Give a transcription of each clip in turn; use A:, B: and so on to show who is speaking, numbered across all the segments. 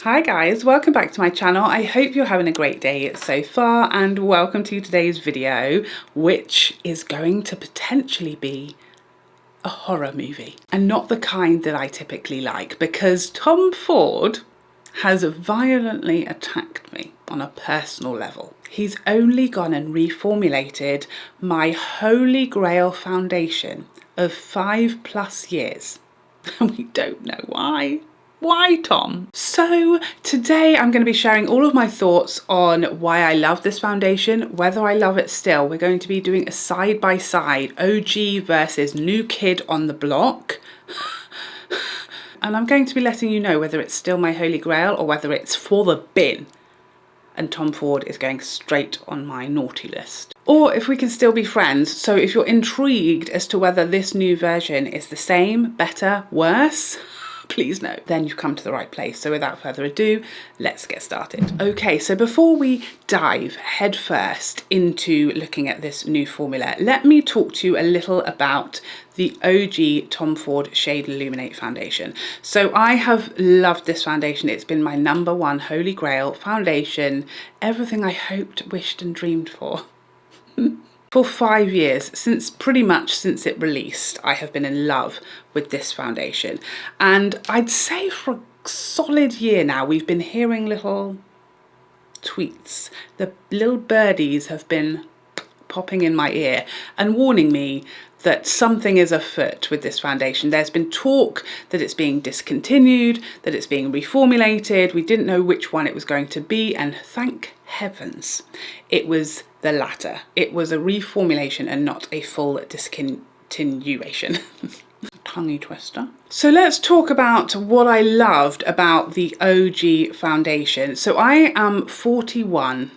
A: Hi guys, welcome back to my channel. I hope you're having a great day so far and welcome to today's video, which is going to potentially be a horror movie and not the kind that I typically like, because Tom Ford has violently attacked me on a personal level. He's only gone and reformulated my Holy Grail foundation of 5+ years and we don't know why. Why, Tom? So today I'm going to be sharing all of my thoughts on why I love this foundation, whether I love it still. We're going to be doing a side-by-side OG versus new kid on the block. And I'm going to be letting you know whether it's still my Holy Grail or whether it's for the bin and Tom Ford is going straight on my naughty list. Or if we can still be friends. So if you're intrigued as to whether this new version is the same, better, worse, please no, then you've come to the right place. So without further ado, let's get started. Okay, so before we dive headfirst into looking at this new formula, let me talk to you a little about the OG Tom Ford Shade Illuminate foundation. So I have loved this foundation. It's been my #1 Holy Grail foundation, everything I hoped, wished and dreamed for. For 5 years, pretty much since it released, I have been in love with this foundation. And I'd say for a solid year now, we've been hearing little tweets. The little birdies have been popping in my ear and warning me that something is afoot with this foundation. There's been talk that it's being discontinued, that it's being reformulated. We didn't know which one it was going to be, and thank heavens it was the latter. It was a reformulation and not a full discontinuation. Tongue twister. So let's talk about what I loved about the OG foundation. So I am 41.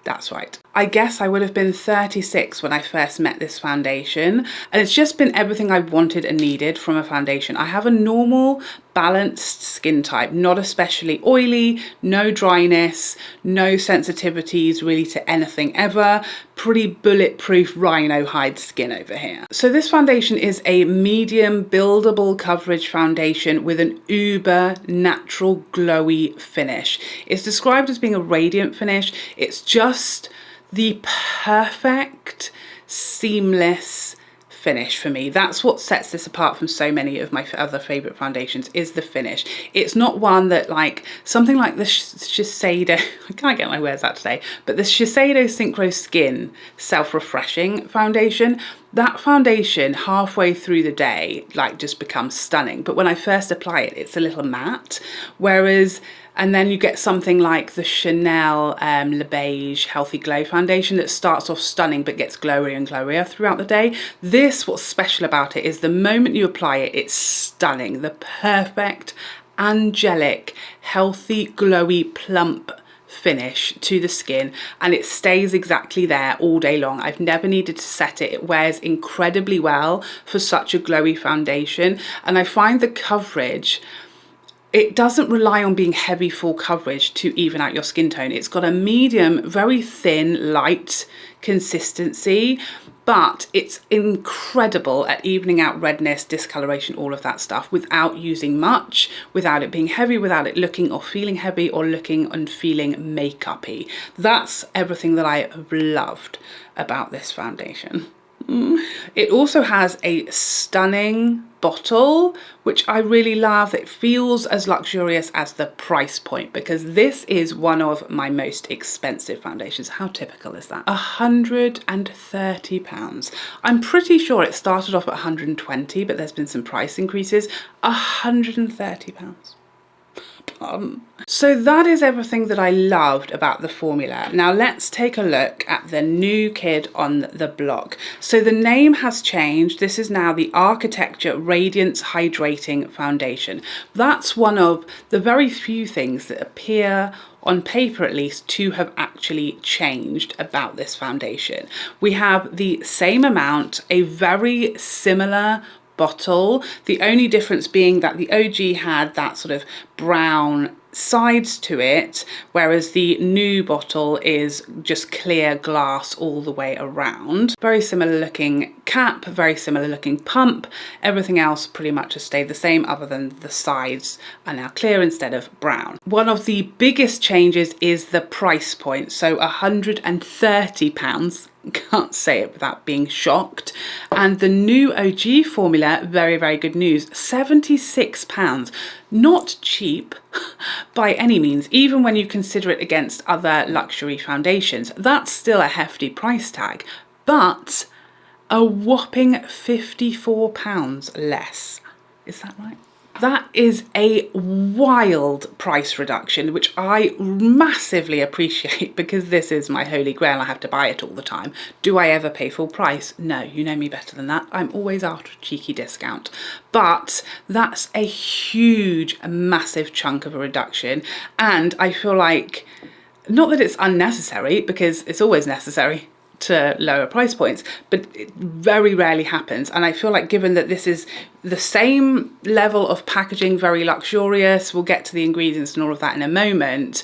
A: That's right. I guess I would have been 36 when I first met this foundation, and it's just been everything I wanted and needed from a foundation. I have a normal, balanced skin type, not especially oily, no dryness, no sensitivities really to anything ever, pretty bulletproof rhino hide skin over here. So this foundation is a medium buildable coverage foundation with an uber natural glowy finish. It's described as being a radiant finish. It's just the perfect seamless finish for me. That's what sets this apart from so many of my other favorite foundations, is the finish. It's not one that, like something like the Shiseido, I can't get my words out today, but the Shiseido Synchro Skin self-refreshing foundation, that foundation halfway through the day like just becomes stunning, but when I first apply it, it's a little matte, whereas and then you get something like the Chanel Le Beige Healthy Glow foundation that starts off stunning but gets glowier and glowier throughout the day. This, what's special about it is the moment you apply it, it's stunning. The perfect, angelic, healthy, glowy, plump finish to the skin, and it stays exactly there all day long. I've never needed to set it. It wears incredibly well for such a glowy foundation, and I find the coverage, it doesn't rely on being heavy full coverage to even out your skin tone. It's got a medium, very thin, light consistency, but it's incredible at evening out redness, discoloration, all of that stuff without using much, without it being heavy, without it looking or feeling heavy or looking and feeling makeup-y. That's everything that I have loved about this foundation. It also has a stunning bottle, which I really love. It feels as luxurious as the price point, because this is one of my most expensive foundations. How typical is that? £130. I'm pretty sure it started off at 120, but there's been some price increases. £130. So that is everything that I loved about the formula. Now let's take a look at the new kid on the block. So the name has changed. This is now the ACHITECTURE Radiance Hydrating Foundation. That's one of the very few things that appear on paper at least to have actually changed about this foundation. We have the same amount, a very similar bottle, the only difference being that the OG had that sort of brown sides to it, whereas the new bottle is just clear glass all the way around. Very similar looking cap, very similar looking pump. Everything else pretty much has stayed the same other than the sides are now clear instead of brown. One of the biggest changes is the price point, so £130. Can't say it without being shocked. And the new OG formula, very, very good news, £76. Not cheap by any means, even when you consider it against other luxury foundations. That's still a hefty price tag, but a whopping £54 less. Is that right? That is a wild price reduction, which I massively appreciate because this is my holy grail. I have to buy it all the time. Do I ever pay full price? No, you know me better than that. I'm always after a cheeky discount. But that's a huge, massive chunk of a reduction. And I feel like, not that it's unnecessary, because it's always necessary to lower price points, but it very rarely happens. And I feel like, given that this is the same level of packaging, very luxurious, we'll get to the ingredients and all of that in a moment,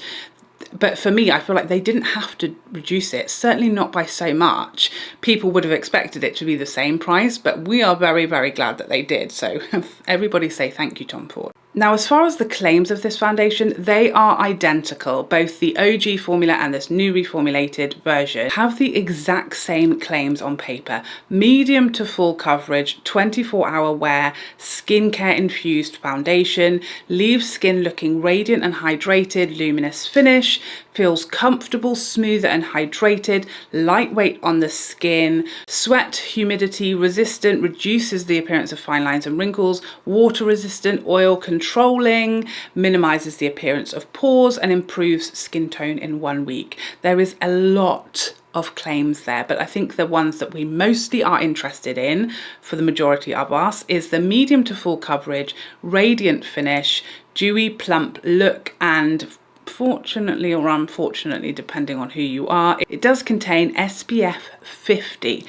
A: but for me, I feel like they didn't have to reduce it, certainly not by so much. People would have expected it to be the same price, but we are very, very glad that they did. So everybody say thank you, Tom Ford. Now, as far as the claims of this foundation, they are identical. Both the OG formula and this new reformulated version have the exact same claims on paper. Medium to full coverage, 24-hour wear, skincare infused foundation, leaves skin looking radiant and hydrated, luminous finish, feels comfortable, smoother and hydrated, lightweight on the skin, sweat, humidity resistant, reduces the appearance of fine lines and wrinkles, water resistant, oil controlling, minimizes the appearance of pores and improves skin tone in 1 week. There is a lot of claims there, but I think the ones that we mostly are interested in for the majority of us is the medium to full coverage, radiant finish, dewy plump look, and fortunately or unfortunately, depending on who you are, it does contain SPF 50,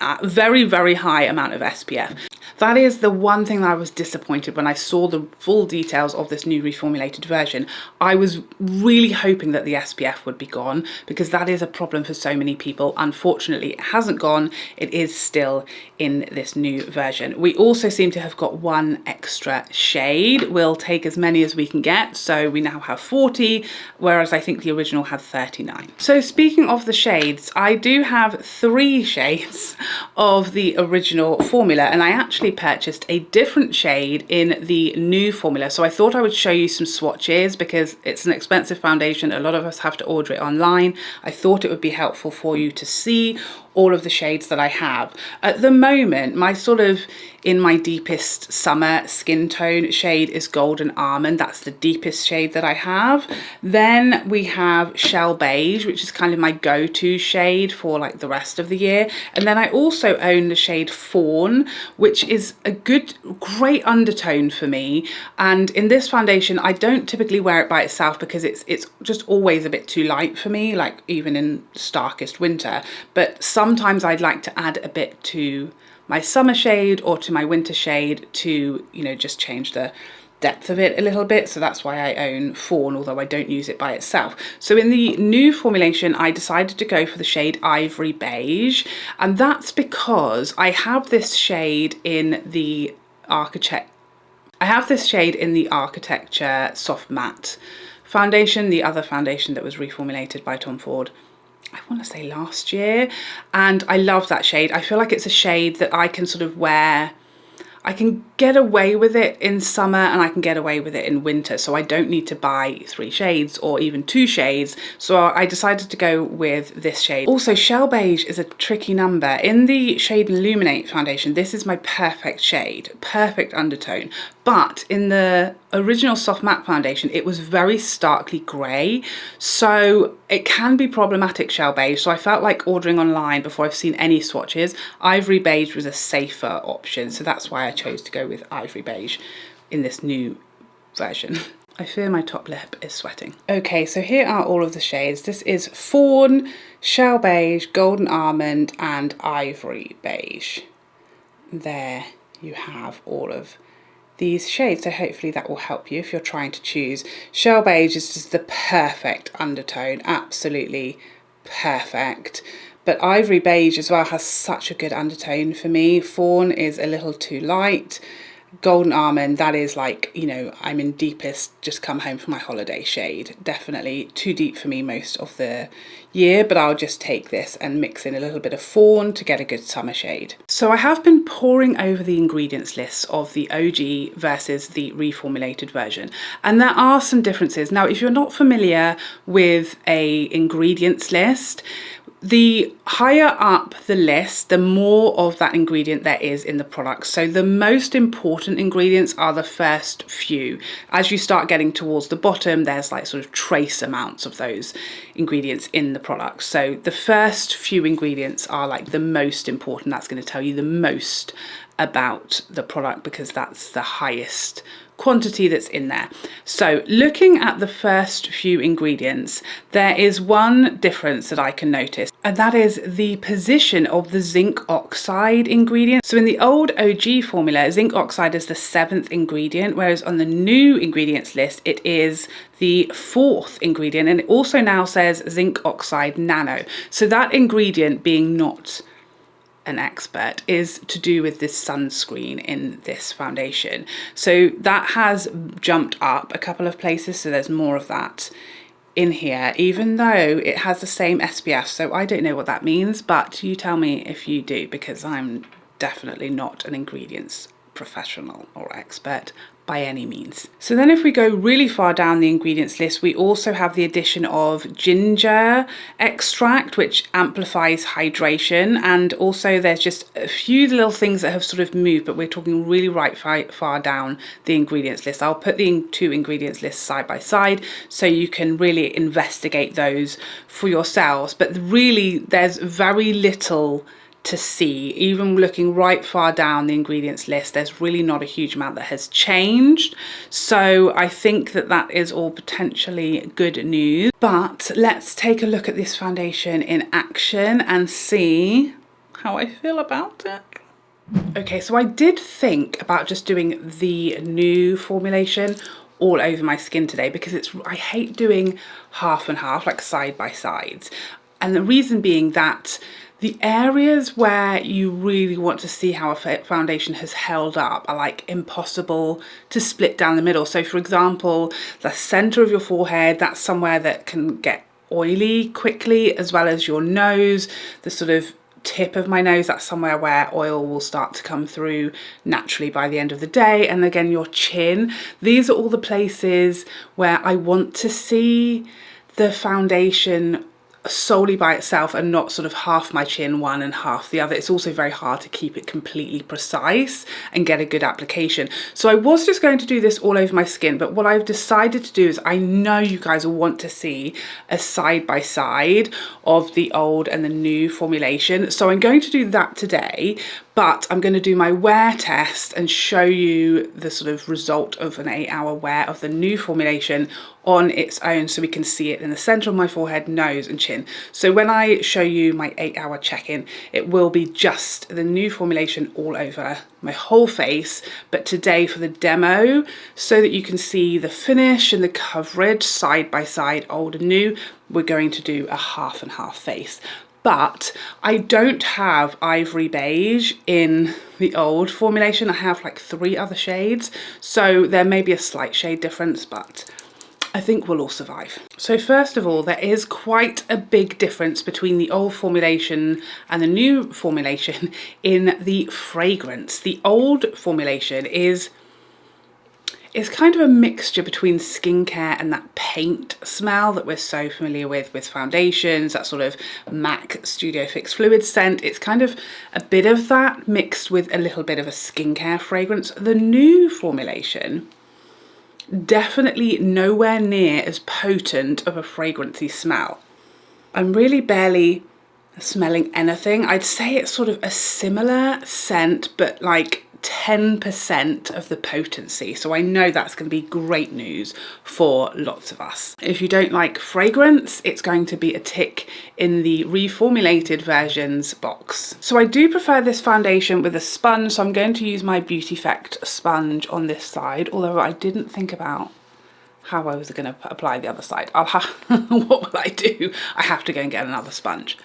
A: a very, very high amount of SPF. That is the one thing that I was disappointed when I saw the full details of this new reformulated version. I was really hoping that the SPF would be gone, because that is a problem for so many people. Unfortunately, it hasn't gone. It is still in this new version. We also seem to have got one extra shade. We'll take as many as we can get. So we now have 40, whereas I think the original had 39. So speaking of the shades, I do have 3 shades of the original formula, and I actually purchased a different shade in the new formula. So I thought I would show you some swatches, because it's an expensive foundation. A lot of us have to order it online. I thought it would be helpful for you to see all of the shades that I have. At the moment, my sort of in my deepest summer skin tone shade is Golden Almond. That's the deepest shade that I have. Then we have Shell Beige, which is kind of my go-to shade for like the rest of the year. And then I also own the shade Fawn, which is a great undertone for me. And in this foundation, I don't typically wear it by itself because it's just always a bit too light for me, like even in starkest winter. But sometimes I'd like to add a bit to my summer shade or to my winter shade to, you know, just change the depth of it a little bit. So that's why I own Fawn, although I don't use it by itself. So in the new formulation, I decided to go for the shade Ivory Beige. And that's because I have this shade in the Architecture Soft Matte foundation, the other foundation that was reformulated by Tom Ford, I want to say last year, and I love that shade. I feel like it's a shade that I can sort of wear. I can get away with it in summer and I can get away with it in winter, so I don't need to buy 3 shades or even 2 shades. So I decided to go with this shade. Also, Shell Beige is a tricky number. In the Shade Illuminate foundation, this is my perfect shade, perfect undertone. But in the original Soft Matte foundation, it was very starkly grey, so it can be problematic, Shell Beige. So I felt like ordering online before I've seen any swatches. Ivory Beige was a safer option, so that's why I chose to go with Ivory Beige in this new version. I fear my top lip is sweating. Okay, so here are all of the shades. This is Fawn, Shell Beige, Golden Almond, and Ivory Beige. There you have all of these shades, so hopefully that will help you if you're trying to choose. Shell beige is just the perfect undertone, absolutely perfect. But ivory beige as well has such a good undertone for me. Fawn is a little too light. Golden almond, that is like, you know, I'm in deepest just come home from my holiday shade. Definitely too deep for me most of the year, but I'll just take this and mix in a little bit of fawn to get a good summer shade. So I have been poring over the ingredients lists of the OG versus the reformulated version, and there are some differences. Now, if you're not familiar with a ingredients list, the higher up the list, the more of that ingredient there is in the product. So the most important ingredients are the first few. As you start getting towards the bottom, there's like sort of trace amounts of those ingredients in the product. So the first few ingredients are like the most important. That's going to tell you the most about the product because that's the highest quantity that's in there. So looking at the first few ingredients, there is one difference that I can notice, and that is the position of the zinc oxide ingredient. So in the old OG formula, zinc oxide is the 7th ingredient, whereas on the new ingredients list, it is the 4th ingredient, and it also now says zinc oxide nano. So that ingredient, being not an expert, is to do with this sunscreen in this foundation. So that has jumped up a couple of places, so there's more of that in here, even though it has the same SPF. So I don't know what that means, but you tell me if you do, because I'm definitely not an ingredients professional or expert by any means. So then if we go really far down the ingredients list, we also have the addition of ginger extract, which amplifies hydration. And also there's just a few little things that have sort of moved, but we're talking really right far down the ingredients list. I'll put the two ingredients lists side by side so you can really investigate those for yourselves. But really there's very little to see. Even looking right far down the ingredients list, there's really not a huge amount that has changed. So I think that that is all potentially good news. But let's take a look at this foundation in action and see how I feel about it. Okay, so I did think about just doing the new formulation all over my skin today because I hate doing half and half, like side by sides. And the reason being that the areas where you really want to see how a foundation has held up are like impossible to split down the middle. So for example, the center of your forehead, that's somewhere that can get oily quickly, as well as your nose, the sort of tip of my nose, that's somewhere where oil will start to come through naturally by the end of the day. And again, your chin, these are all the places where I want to see the foundation solely by itself and not sort of half my chin one and half the other. It's also very hard to keep it completely precise and get a good application. So I was just going to do this all over my skin, but what I've decided to do is, I know you guys will want to see a side by side of the old and the new formulation. So I'm going to do that today, but I'm going to do my wear test and show you the sort of result of an 8-hour wear of the new formulation on its own, so we can see it in the center of my forehead, nose and chin. So when I show you my 8-hour check-in, it will be just the new formulation all over my whole face. But today for the demo, so that you can see the finish and the coverage side by side, old and new, we're going to do a half and half face. But I don't have ivory beige in the old formulation. I have like 3 other shades, so there may be a slight shade difference, but I think we'll all survive. So first of all, there is quite a big difference between the old formulation and the new formulation in the fragrance. The old formulation is kind of a mixture between skincare and that paint smell that we're so familiar with foundations, that sort of MAC Studio Fix Fluid scent. It's kind of a bit of that mixed with a little bit of a skincare fragrance. The new formulation, definitely nowhere near as potent of a fragrancy smell. I'm really barely smelling anything. I'd say it's sort of a similar scent, but like 10% of the potency. So I know that's going to be great news for lots of us. If you don't like fragrance, it's going to be a tick in the reformulated versions box. So I do prefer this foundation with a sponge, so I'm going to use my Beauty Effect sponge on this side, although I didn't think about how I was going to apply the other side. What will I do? I have to go and get another sponge.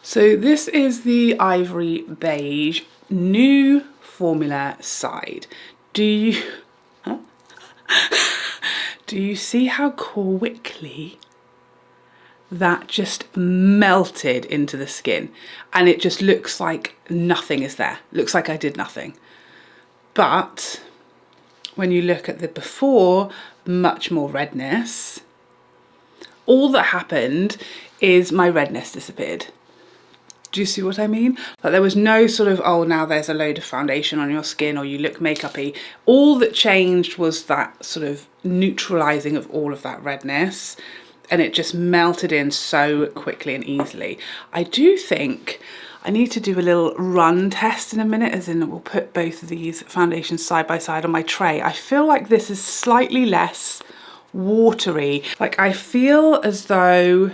A: So this is the Ivory Beige new formula side. Do you see how quickly that just melted into the skin? And it just looks like nothing is there. Looks like I did nothing. But when you look at the before, much more redness. All that happened is my redness disappeared. Do you see what I mean? Like there was no sort of, oh, now there's a load of foundation on your skin or you look makeup-y. All that changed was that sort of neutralizing of all of that redness, and it just melted in so quickly and easily. I do think I need to do a little run test in a minute, as in we'll put both of these foundations side by side on my tray. I feel like this is slightly less watery. Like I feel as though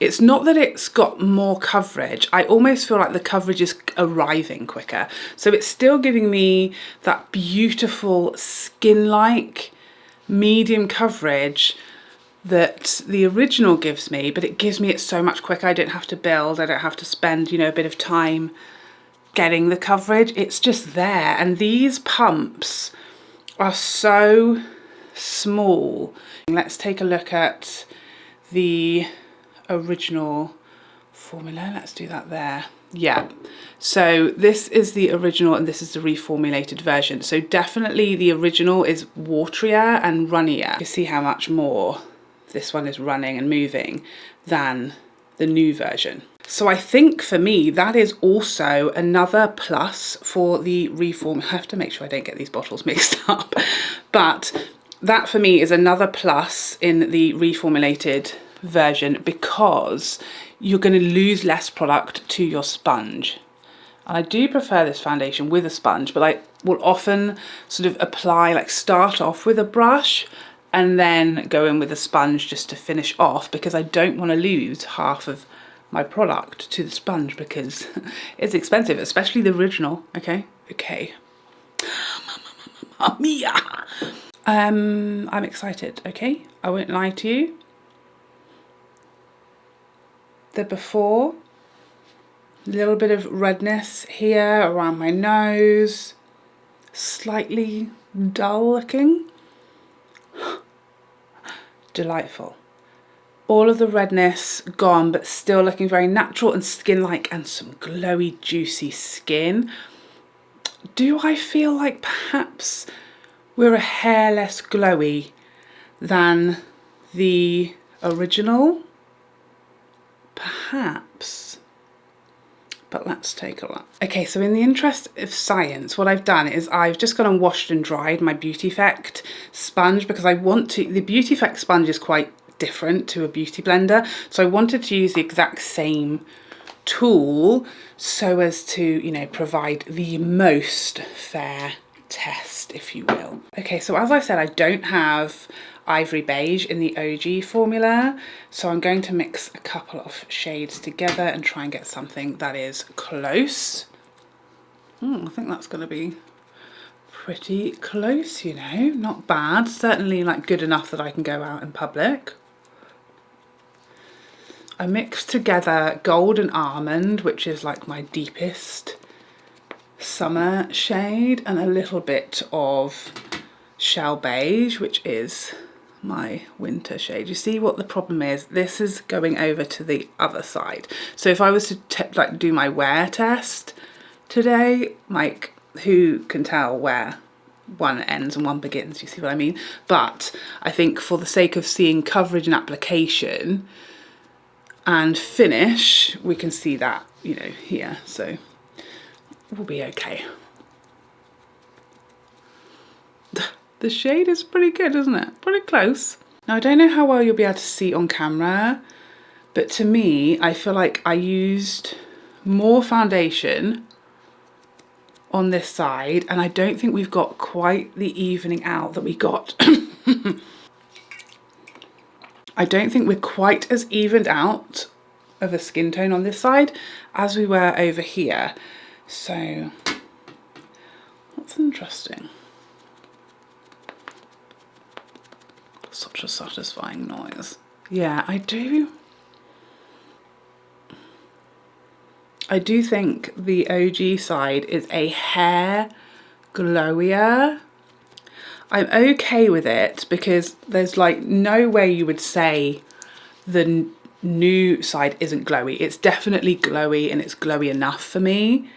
A: it's not that it's got more coverage. I almost feel like the coverage is arriving quicker. So it's still giving me that beautiful skin-like medium coverage that the original gives me, but it gives me it so much quicker. I don't have to build, I don't have to spend, you know, a bit of time getting the coverage. It's just there. And these pumps are so small. Let's take a look at the original formula. Let's do that there. Yeah, so this is the original and this is the reformulated version. So definitely the original is waterier and runnier. You see how much more this one is running and moving than the new version. So I think for me that is also another plus for the reform. I have to make sure I don't get these bottles mixed up, but that for me is another plus in the reformulated version, because you're going to lose less product to your sponge. And I do prefer this foundation with a sponge, but I will often sort of apply, like start off with a brush and then go in with a sponge just to finish off, because I don't want to lose half of my product to the sponge because it's expensive, especially the original. Okay. Mia. I'm excited. Okay, I won't lie to you. The before, a little bit of redness here around my nose, slightly dull looking. Delightful. All of the redness gone, but still looking very natural and skin-like, and some glowy, juicy skin. Do I feel like perhaps we're a hair less glowy than the original? Perhaps, but let's take a look. Okay, so in the interest of science, what I've done is I've just gone and washed and dried my Beauty Effect sponge, because I want to, the Beauty Effect sponge is quite different to a beauty blender, so I wanted to use the exact same tool so as to, you know, provide the most fair test, if you will. Okay, so as I said, I don't have Ivory Beige in the OG formula, so I'm going to mix a couple of shades together and try and get something that is close. I think that's going to be pretty close, you know, not bad, certainly like good enough that I can go out in public. I mixed together Golden Almond, which is like my deepest summer shade, and a little bit of Shell Beige, which is my winter shade. You see what the problem is? This is going over to the other side. So if I was to like do my wear test today, like who can tell where one ends and one begins? You see what I mean? But I think for the sake of seeing coverage and application and finish, we can see that, you know, here. So we'll be okay. The shade is pretty good, isn't it? Pretty close. Now, I don't know how well you'll be able to see on camera, but to me, I feel like I used more foundation on this side, and I don't think we've got quite the evening out that we got. I don't think we're quite as evened out of a skin tone on this side as we were over here. So that's interesting. Such a satisfying noise. Yeah, I do think the OG side is a hair glowier. I'm okay with it because there's like no way you would say the new side isn't glowy. It's definitely glowy, and it's glowy enough for me.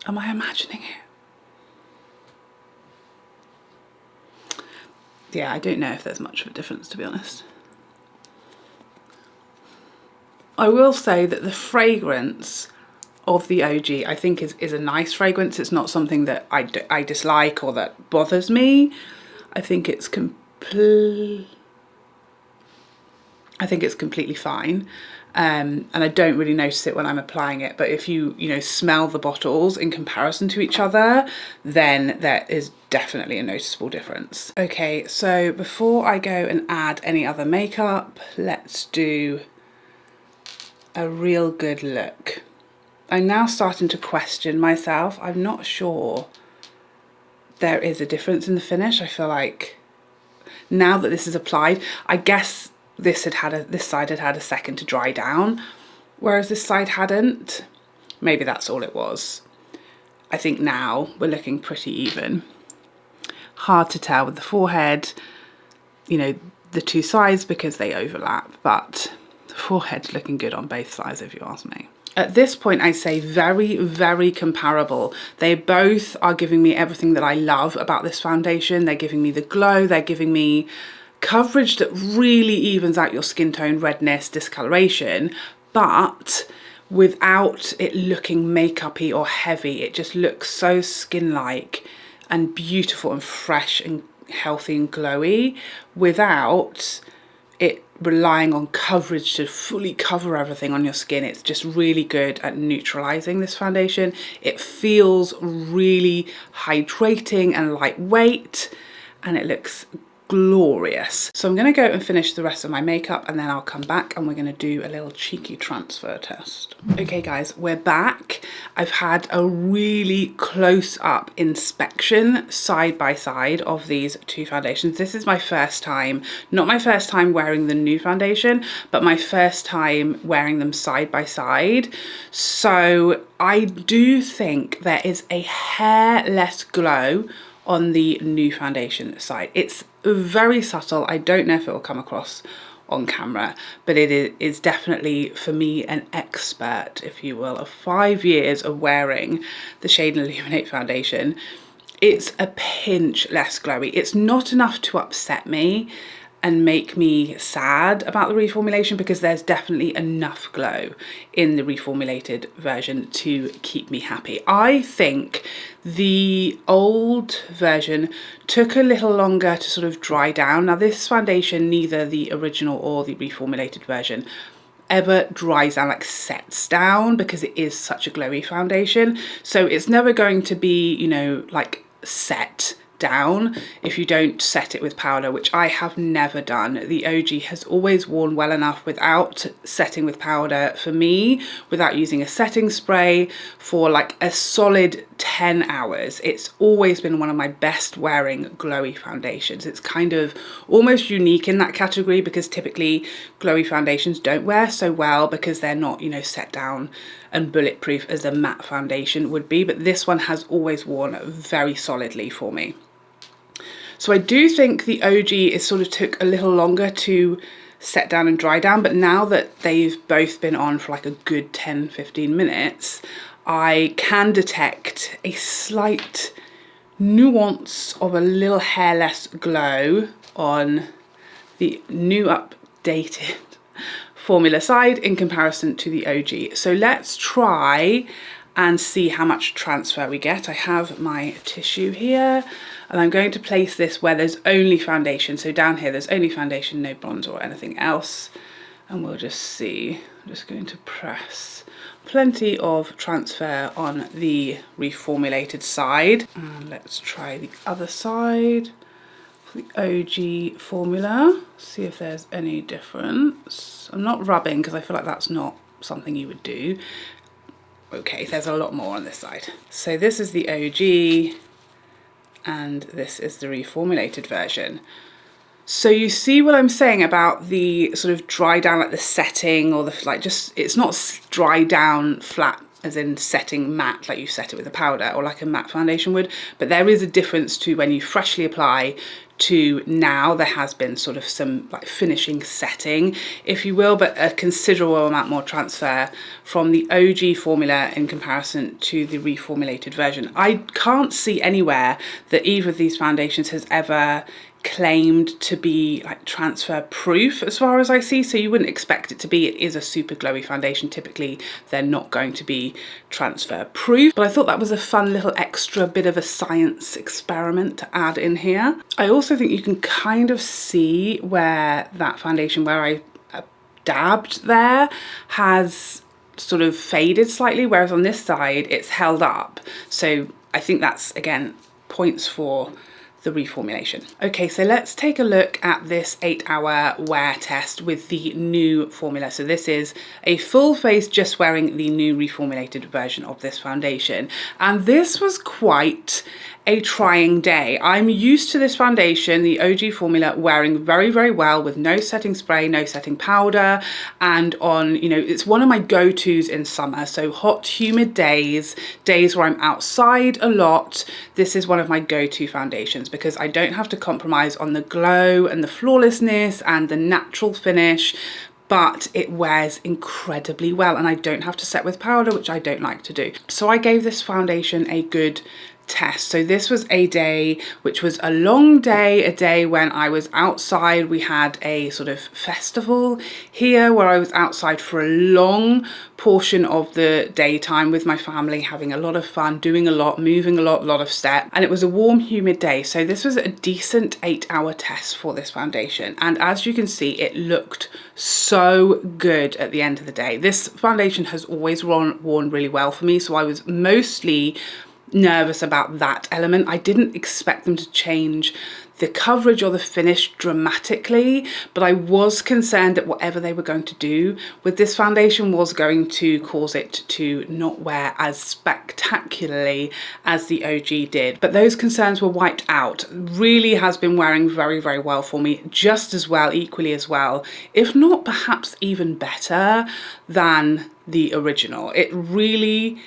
A: Am I imagining it? Yeah, I don't know if there's much of a difference, to be honest. I will say that the fragrance of the OG I think is a nice fragrance. It's not something that I dislike or that bothers me. I think it's completely fine. And I don't really notice it when I'm applying it, but if you smell the bottles in comparison to each other, then there is definitely a noticeable difference. Okay, so before I go and add any other makeup, let's do a real good look. I'm now starting to question myself. I'm not sure there is a difference in the finish. I feel like now that this is applied, I guess this side had had a second to dry down, whereas this side hadn't. Maybe that's all it was. I think now we're looking pretty even. Hard to tell with the forehead, the two sides because they overlap, but the forehead's looking good on both sides if you ask me. At this point, I say very, very comparable. They both are giving me everything that I love about this foundation. They're giving me the glow, they're giving me coverage that really evens out your skin tone, redness, discoloration, but without it looking makeup-y or heavy. It just looks so skin-like and beautiful and fresh and healthy and glowy without it relying on coverage to fully cover everything on your skin. It's just really good at neutralizing this foundation. It feels really hydrating and lightweight, and it looks glorious. So I'm gonna go and finish the rest of my makeup, and then I'll come back and we're gonna do a little cheeky transfer test. Okay guys, we're back. I've had a really close up inspection side by side of these two foundations. This is my first time, not my first time wearing the new foundation, but my first time wearing them side by side. So I do think there is a hair less glow on the new foundation side. It's very subtle. I don't know if it will come across on camera, but it is definitely, for me, an expert, if you will, of 5 years of wearing the Shade Illuminate foundation. It's a pinch less glowy. It's not enough to upset me and make me sad about the reformulation, because there's definitely enough glow in the reformulated version to keep me happy. I think the old version took a little longer to sort of dry down. Now this foundation, neither the original or the reformulated version ever dries down, like sets down, because it is such a glowy foundation. So it's never going to be, like set down if you don't set it with powder, which I have never done. The OG has always worn well enough without setting with powder for me, without using a setting spray, for like a solid 10 hours. It's always been one of my best wearing glowy foundations. It's kind of almost unique in that category, because typically glowy foundations don't wear so well because they're not, set down and bulletproof as a matte foundation would be, but this one has always worn very solidly for me. So I do think the OG is sort of took a little longer to set down and dry down, but now that they've both been on for like a good 10-15 minutes, I can detect a slight nuance of a little hair less glow on the new updated formula side in comparison to the OG. So let's try and see how much transfer we get. I have my tissue here, and I'm going to place this where there's only foundation. So down here, there's only foundation, no bronzer or anything else. And we'll just see. I'm just going to press plenty of transfer on the reformulated side. And let's try the other side. The OG formula, see if there's any difference. I'm not rubbing because I feel like that's not something you would do. Okay, there's a lot more on this side. So this is the OG and this is the reformulated version. So you see what I'm saying about the sort of dry down, like the setting, or the like, just, it's not dry down flat as in setting matte like you set it with a powder or like a matte foundation would, but there is a difference to when you freshly apply to now. There has been sort of some like finishing setting, if you will, but a considerable amount more transfer from the OG formula in comparison to the reformulated version. I can't see anywhere that either of these foundations has ever claimed to be like transfer proof as far as I see, so you wouldn't expect it to be. It is a super glowy foundation. Typically they're not going to be transfer proof, but I thought that was a fun little extra bit of a science experiment to add in here. I also think you can kind of see where that foundation where I dabbed there has sort of faded slightly, whereas on this side it's held up. So I think that's, again, points for the reformulation. Okay, so let's take a look at this 8-hour wear test with the new formula. So this is a full face just wearing the new reformulated version of this foundation. And this was quite a trying day. I'm used to this foundation, the OG formula, wearing very, very well with no setting spray, no setting powder, and on, you know, it's one of my go-tos in summer. So hot, humid days where I'm outside a lot, this is one of my go-to foundations because I don't have to compromise on the glow and the flawlessness and the natural finish, but it wears incredibly well and I don't have to set with powder, which I don't like to do. So I gave this foundation a good test. So this was a day which was a long day, a day when I was outside. We had a sort of festival here where I was outside for a long portion of the daytime with my family, having a lot of fun, doing a lot, moving a lot of step, and it was a warm, humid day. So this was a decent 8-hour test for this foundation, and as you can see, it looked so good at the end of the day. This foundation has always worn really well for me, so I was mostly nervous about that element. I didn't expect them to change the coverage or the finish dramatically, but I was concerned that whatever they were going to do with this foundation was going to cause it to not wear as spectacularly as the OG did. But those concerns were wiped out. Really has been wearing very, very well for me, just as well, equally as well, if not perhaps even better than the original. It really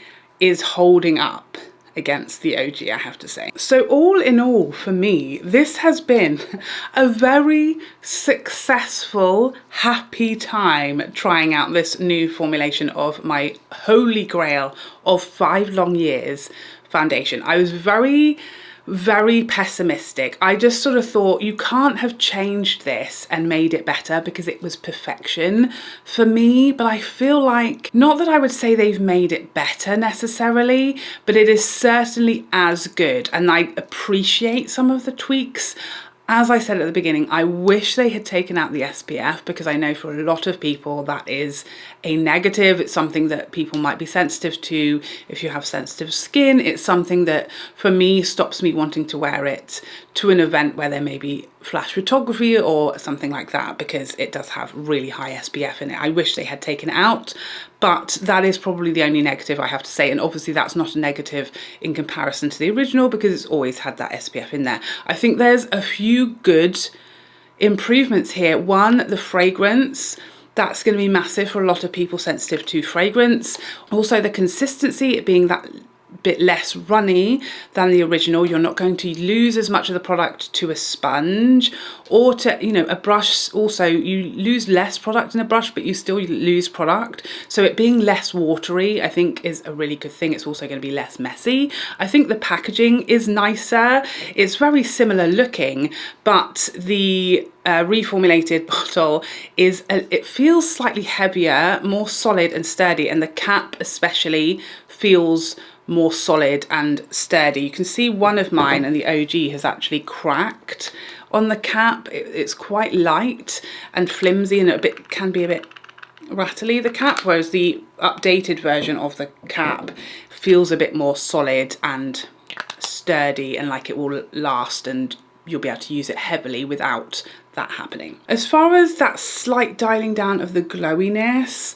A: is holding up against the OG, I have to say. So all in all, for me, this has been a very successful, happy time trying out this new formulation of my holy grail of 5 long years foundation. I was very pessimistic. I just sort of thought you can't have changed this and made it better because it was perfection for me, but I feel like, not that I would say they've made it better necessarily, but it is certainly as good, and I appreciate some of the tweaks. As I said at the beginning, I wish they had taken out the SPF because I know for a lot of people that is a negative. It's something that people might be sensitive to. If you have sensitive skin, it's something that for me stops me wanting to wear it to an event where there may be flash photography or something like that, because it does have really high SPF in it. I wish they had taken it out, but that is probably the only negative I have to say, and obviously that's not a negative in comparison to the original because it's always had that SPF in there. I think there's a few good improvements here. One, the fragrance. That's going to be massive for a lot of people sensitive to fragrance. Also the consistency, it being that bit less runny than the original. You're not going to lose as much of the product to a sponge or to, you know, a brush. Also, you lose less product in a brush, but you still lose product. So it being less watery, I think, is a really good thing. It's also going to be less messy. I think the packaging is nicer. It's very similar looking, but the reformulated bottle is, it feels slightly heavier, more solid and sturdy, and the cap especially feels more solid and sturdy. You can see one of mine, and the OG has actually cracked on the cap. It's quite light and flimsy, and can be a bit rattly, the cap, whereas the updated version of the cap feels a bit more solid and sturdy and like it will last, and you'll be able to use it heavily without that happening. As far as that slight dialing down of the glowiness,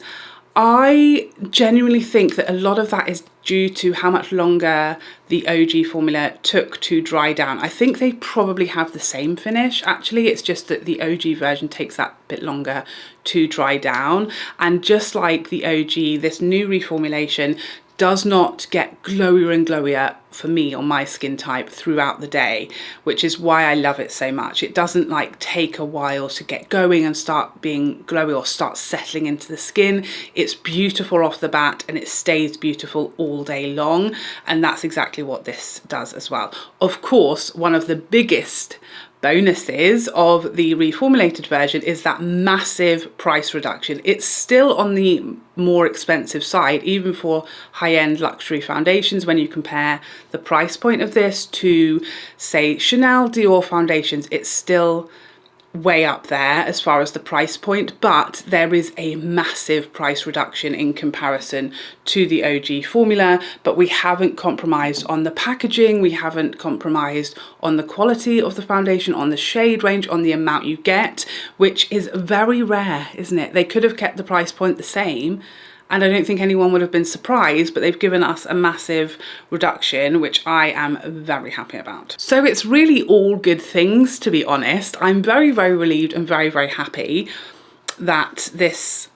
A: I genuinely think that a lot of that is due to how much longer the OG formula took to dry down. I think they probably have the same finish actually, it's just that the OG version takes that bit longer to dry down. And just like the OG, this new reformulation does not get glowier and glowier for me on my skin type throughout the day, which is why I love it so much. It doesn't like take a while to get going and start being glowy or start settling into the skin. It's beautiful off the bat and it stays beautiful all day long, and that's exactly what this does as well. Of course, one of the biggest bonuses of the reformulated version is that massive price reduction. It's still on the more expensive side, even for high-end luxury foundations, when you compare the price point of this to, say, Chanel, Dior foundations. It's still way up there as far as the price point, but there is a massive price reduction in comparison to the OG formula. But we haven't compromised on the packaging, we haven't compromised on the quality of the foundation, on the shade range, on the amount you get, which is very rare, isn't it? They could have kept the price point the same and I don't think anyone would have been surprised, but they've given us a massive reduction, which I am very happy about. So it's really all good things, to be honest. I'm very, very relieved and very, very happy that this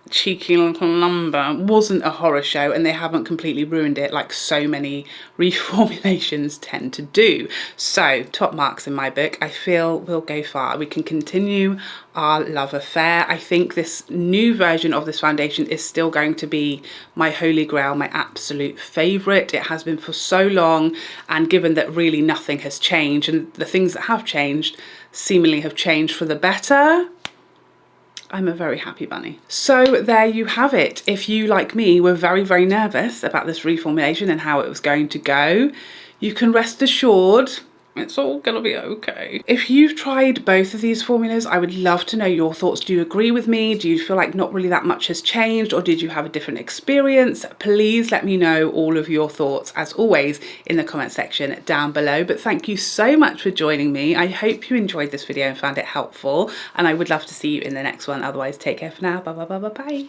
A: cheeky little number wasn't a horror show and they haven't completely ruined it like so many reformulations tend to do. So top marks in my book. I feel we'll go far. We can continue our love affair. I think this new version of this foundation is still going to be my holy grail, my absolute favorite. It has been for so long, and given that really nothing has changed and the things that have changed seemingly have changed for the better, I'm a very happy bunny. So there you have it. If you, like me, were very, very nervous about this reformulation and how it was going to go, you can rest assured it's all gonna be okay. If you've tried both of these formulas, I would love to know your thoughts. Do you agree with me? Do you feel like not really that much has changed, or did you have a different experience? Please let me know all of your thoughts, as always, in the comment section down below. But thank you so much for joining me. I hope you enjoyed this video and found it helpful, and I would love to see you in the next one. Otherwise, take care for now. Bye bye bye bye bye.